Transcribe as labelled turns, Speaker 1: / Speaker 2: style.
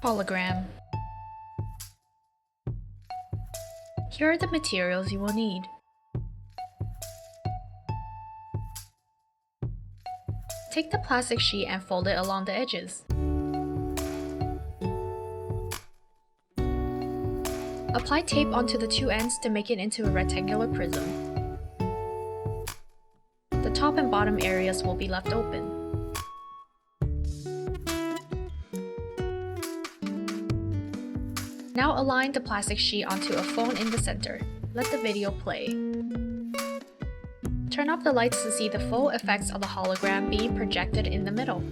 Speaker 1: Hologram. Here are the materials you will need. Take the plastic sheet and fold it along the edges. Apply tape onto the two ends to make it into a rectangular prism. The top and bottom areas will be left open. Now align the plastic sheet onto a phone in the center. Let the video play. Turn off the lights to see the full effects of the hologram being projected in the middle.